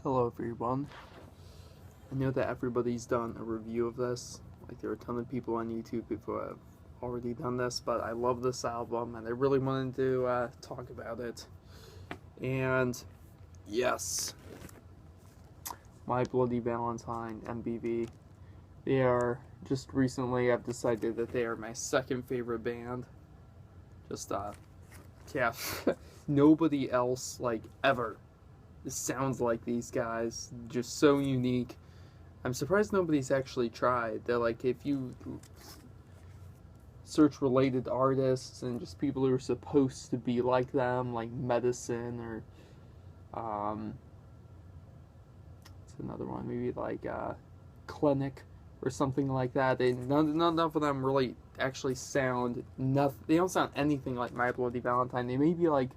Hello everyone. I know that everybody's done a review of this. Like there are a ton of people on YouTube who have already done this, but I love this album and I really wanted to talk about it. And yes, My Bloody Valentine, MBV. They are just recently I've decided that they are my second favorite band. Just yeah, nobody else like ever sounds like these guys. Just so unique. I'm surprised nobody's actually tried. They're like, if you search related artists and just people who are supposed to be like them, like Medicine or it's another one, maybe like Clinic or something like that. None of them really actually sound nothing. They don't sound anything like My Bloody Valentine. They may be like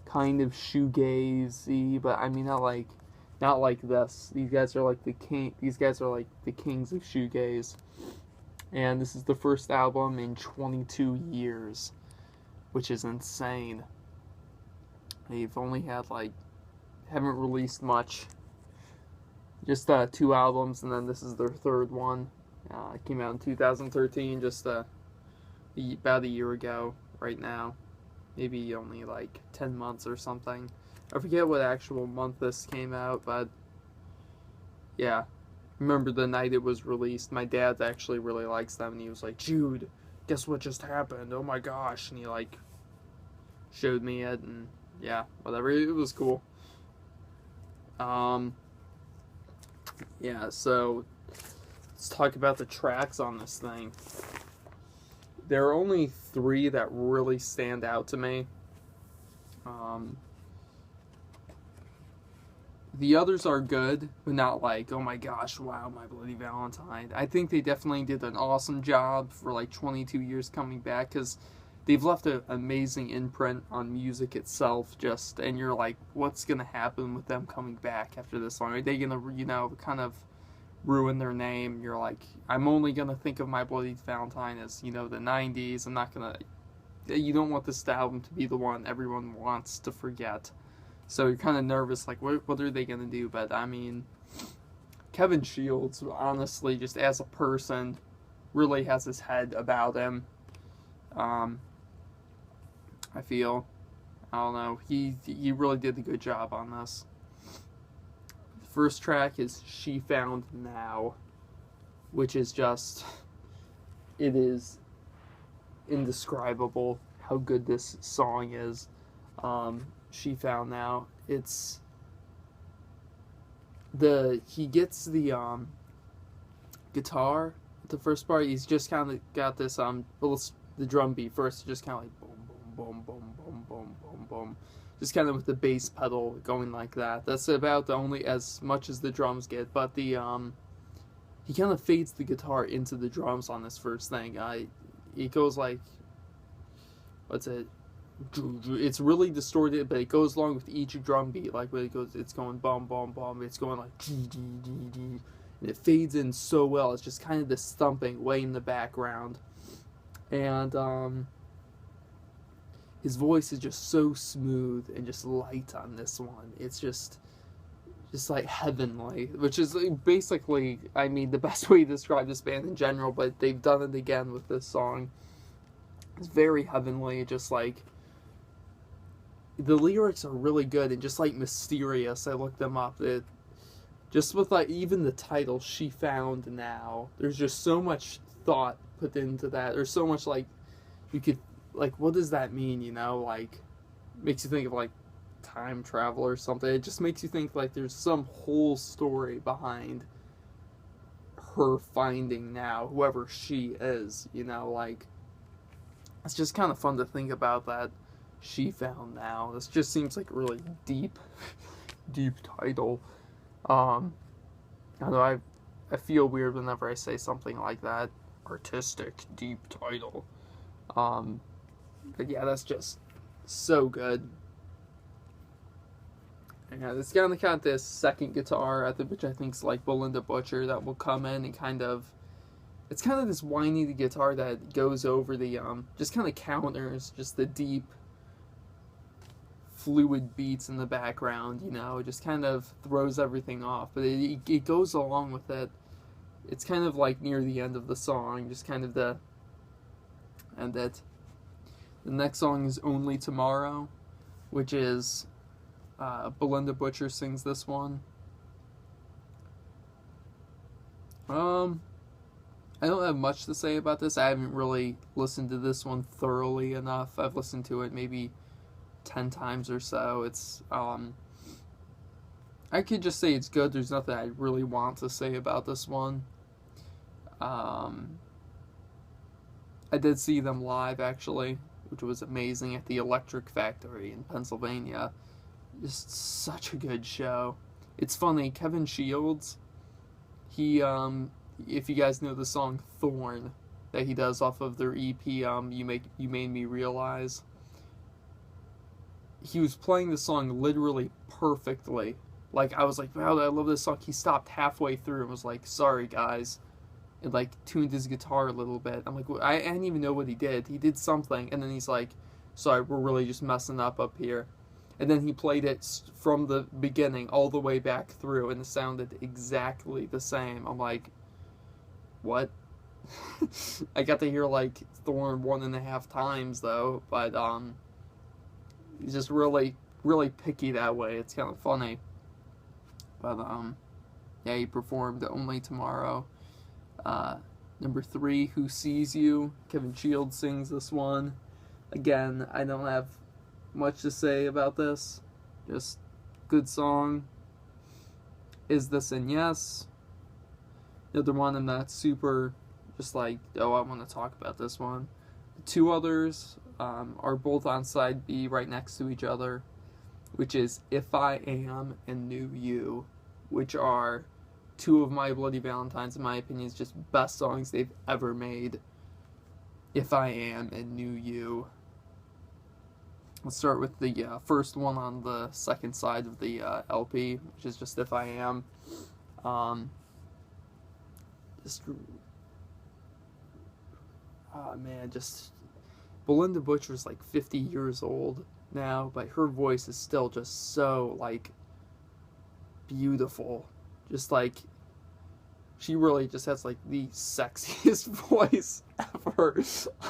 kind of shoegazy, but I mean not like this. These guys are like the king. These guys are like the kings of shoegaze, and this is the first album in 22 years, which is insane. They've only had haven't released much. Just 2 albums, and then this is their third one. It came out in 2013, just about a year ago. Right now, maybe only like 10 months or something. I forget what actual month this came out, but yeah. Remember the night it was released, my dad actually really likes them, and he was like, "Jude, guess what just happened? Oh my gosh." And he showed me it, and yeah, whatever. It was cool. Yeah, so let's talk about the tracks on this thing. There are only 3 that really stand out to me. The others are good, but not like, oh my gosh, wow, My Bloody Valentine. I think they definitely did an awesome job for 22 years coming back, because they've left an amazing imprint on music itself, and you're like, what's going to happen with them coming back after this song? Are they going to, kind of ruin their name? You're like, I'm only going to think of My Bloody Valentine as, the 90s. I'm not going to, you don't want this album to be the one everyone wants to forget. So you're kind of nervous, like, what are they going to do? But, I mean, Kevin Shields, honestly, just as a person, really has his head about him. I feel, I don't know, he really did a good job on this. The first track is She Found Now, which is just, it is indescribable how good this song is. She Found Now. It's he gets the guitar at the first part. He's just kind of got this the drum beat first, just kind of like boom boom boom boom boom boom boom, just kind of with the bass pedal going like that. That's about the only as much as the drums get, but the he kind of fades the guitar into the drums on this first thing. It goes like, what's it? It's really distorted, but it goes along with each drum beat. Like when it's going bum bum bum. It's going like and it fades in so well. It's just kind of this thumping way in the background, and his voice is just so smooth and just light on this one. It's just like heavenly, which is basically, I mean, the best way to describe this band in general. But they've done it again with this song. It's very heavenly, just like. The lyrics are really good and just mysterious. I looked them up. Just with even the title, She Found Now. There's just so much thought put into that. There's so much you could what does that mean? Makes you think of time travel or something. It just makes you think there's some whole story behind her finding now, whoever she is. It's just kind of fun to think about that. She Found Now. This just seems like a really deep title. I know I feel weird whenever I say something like that. Artistic, deep title. But yeah, that's just so good. Yeah, it's kind of got this second guitar, which I think is Belinda Butcher, that will come in and it's kind of this whiny guitar that goes over the just kind of counters just the deep fluid beats in the background, you know, it just kind of throws everything off, but it goes along with it. It's kind of like near the end of the song, just kind of the end it. The next song is Only Tomorrow, which is Belinda Butcher sings this one. I don't have much to say about this. I haven't really listened to this one thoroughly enough. I've listened to it maybe 10 times or so. It's I could just say it's good. There's nothing I really want to say about this one. I did see them live, actually, which was amazing, at the Electric Factory in Pennsylvania. Just such a good show. It's funny, Kevin Shields, he, if you guys know the song Thorn that he does off of their EP, You Made Me Realize, he was playing the song literally perfectly. Like, I was like, wow, I love this song. He stopped halfway through and was like, sorry, guys. And, like, tuned his guitar a little bit. I'm like, well, I didn't even know what he did. He did something, and then he's like, sorry, we're really just messing up here. And then he played it from the beginning all the way back through, and it sounded exactly the same. I'm like, what? I got to hear, like, Thorn 1.5 times, though, but, he's just really, really picky that way. It's kind of funny. But, yeah, he performed Only Tomorrow. Number 3, Who Sees You? Kevin Shields sings this one. Again, I don't have much to say about this. Just good song. Is This and Yes? Another one I'm not super just like, oh, I want to talk about this one. The two others are both on side B right next to each other, which is If I Am and New You, which are two of My Bloody Valentines, in my opinion, is just best songs they've ever made. If I Am and New You. Let's start with the first one on the second side of the LP, which is just If I Am. Just Belinda Butcher's like 50 years old now, but her voice is still just so, like, beautiful. Just like, she really just has like the sexiest voice ever.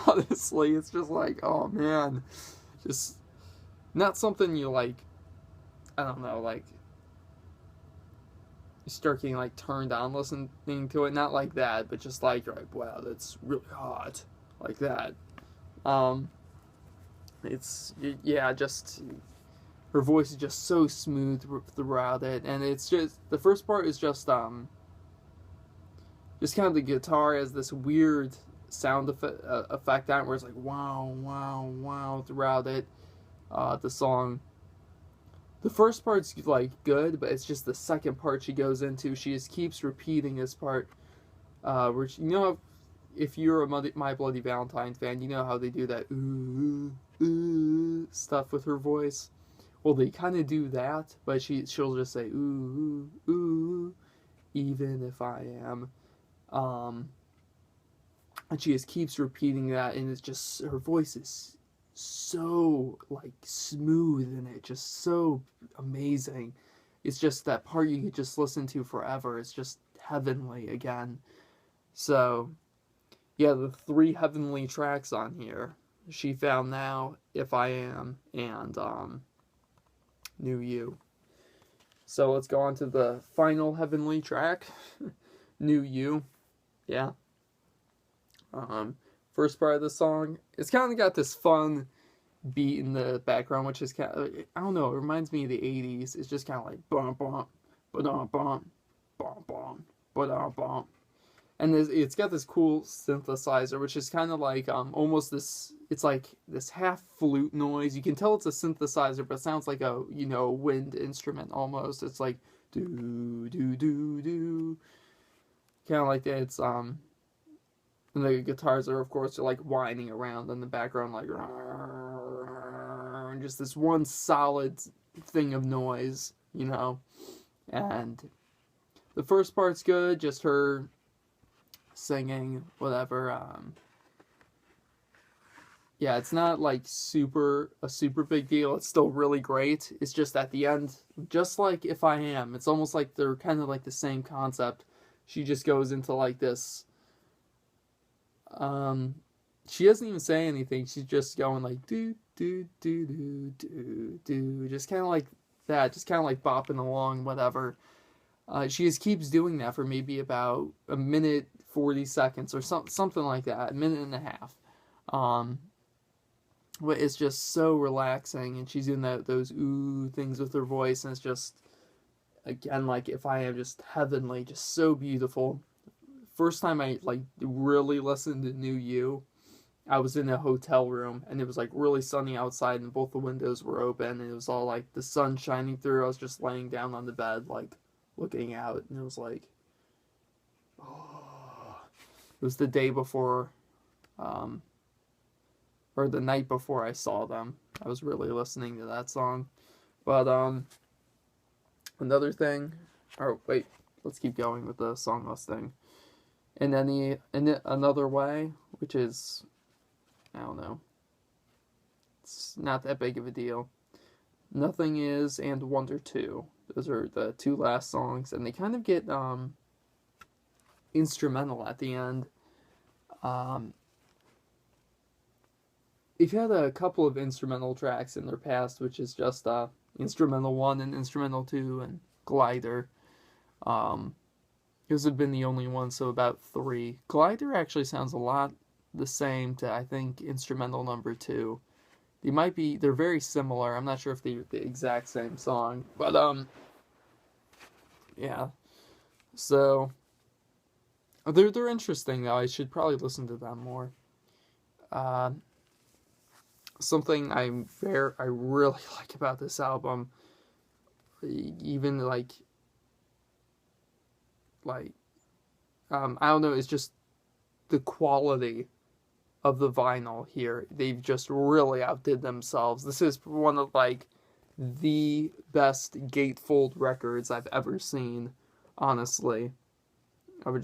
Honestly, it's just like, oh man, just not something you like, I don't know, like you start getting like turned on listening to it. Not like that, but just like, you're like, wow, that's really hot, like that. It's, yeah, just her voice is just so smooth throughout it, and it's just, the first part is just kind of the guitar has this weird sound effect on it, where it's like wow, wow, wow throughout it. The song, the first part's like good, but it's just the second part she goes into, she just keeps repeating this part, where she, you know, if you're a My Bloody Valentine fan, you know how they do that ooh, ooh stuff with her voice. Well, they kind of do that, but she'll just say ooh, ooh, ooh, even if I am. And she just keeps repeating that, and it's just, her voice is so, like, smooth, and it just so amazing. It's just that part you could just listen to forever. It's just heavenly again. So, yeah, the 3 heavenly tracks on here: She Found Now, If I Am, and New You. So let's go on to the final heavenly track, New You. Yeah. First part of the song, it's kind of got this fun beat in the background, which is kind of, I don't know, it reminds me of the 80s. It's just kind of like bum bum, ba-dum bum, bum bum, ba-dum bum. And it's got this cool synthesizer, which is kind of like almost this, it's like this half flute noise. You can tell it's a synthesizer, but it sounds like a, you know, wind instrument almost. It's like do do do do, kind of like that. It's and the guitars are, of course, like whining around in the background, like, and just this one solid thing of noise, you know. And the first part's good, just her singing, whatever. yeah, it's not like a super big deal. It's still really great. It's just at the end, just like If I Am, it's almost like they're kind of like the same concept. She just goes into like this. Um, she doesn't even say anything. She's just going like do do do do do do, just kind of like that, just kind of like bopping along, whatever. She just keeps doing that for maybe about a minute 40 seconds or something like that, a minute and a half. Um, but it's just so relaxing, and she's doing those ooh things with her voice, and it's just again like If I Am, just heavenly, just so beautiful. First time I like really listened to New You, I was in a hotel room and it was like really sunny outside and both the windows were open and it was all like the sun shining through. I was just laying down on the bed like looking out and it was like, oh. It was the day before, um, or the night before I saw them. I was really listening to that song. But another thing, or wait, let's keep going with the song listing. In another way, which is, I don't know, it's not that big of a deal. Nothing Is and Wonder 2. Those are the two last songs, and they kind of get instrumental at the end. They've had a couple of instrumental tracks in their past, which is just Instrumental 1 and Instrumental 2 and Glider. Those have been the only ones, so about 3. Glider actually sounds a lot the same to, I think, Instrumental number 2. They're very similar. I'm not sure if they're the exact same song, but yeah. So they're interesting though. I should probably listen to them more. Uh, Something I really like about this album, even I don't know, it's just the quality of the vinyl here. They've just really outdid themselves. This is one of like the best gatefold records I've ever seen, honestly. I'm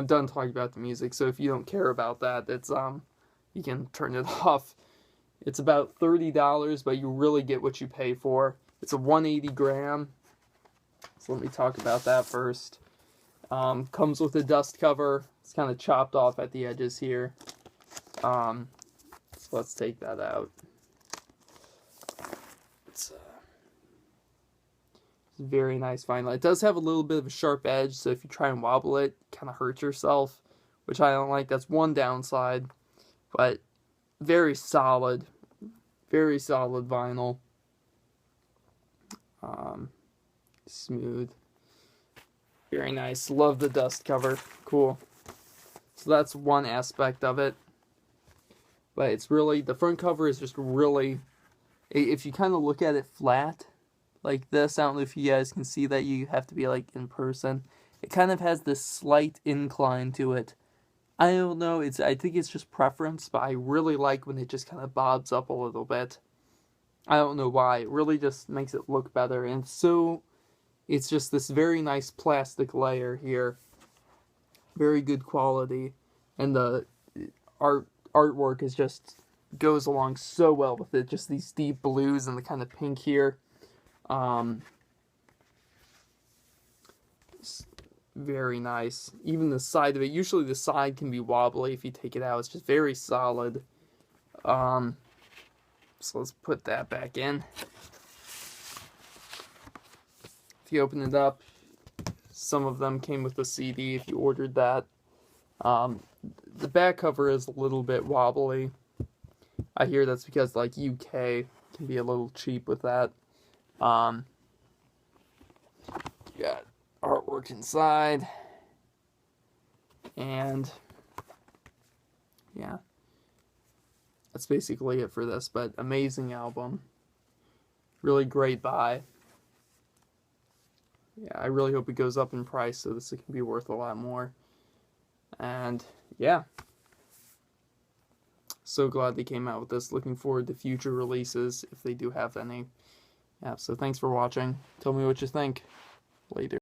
done talking about the music, so if you don't care about that, it's you can turn it off. It's about $30, but you really get what you pay for. It's a 180 gram. So let me talk about that first. Comes with a dust cover. It's kind of chopped off at the edges here. So let's take that out. It's very nice vinyl. It does have a little bit of a sharp edge, so if you try and wobble it, kind of hurt yourself, which I don't like. That's one downside, but very solid vinyl. Smooth. Very nice. Love the dust cover. Cool. So that's one aspect of it. But it's really, the front cover is just really, if you kind of look at it flat, like this, I don't know if you guys can see that, you have to be like in person. It kind of has this slight incline to it. I don't know, I think it's just preference, but I really like when it just kind of bobs up a little bit. I don't know why. It really just makes it look better. And so, it's just this very nice plastic layer here. Very good quality. And the artwork is just goes along so well with it. Just these deep blues and the kind of pink here. Very nice. Even the side of it. Usually the side can be wobbly if you take it out. It's just very solid. So let's put that back in. If you open it up, some of them came with a CD if you ordered that. The back cover is a little bit wobbly. I hear that's because like UK can be a little cheap with that. You got artwork inside. And yeah. That's basically it for this, but amazing album. Really great buy. Yeah, I really hope it goes up in price so this can be worth a lot more. And yeah. So glad they came out with this. Looking forward to future releases if they do have any. Yeah, so thanks for watching. Tell me what you think. Later.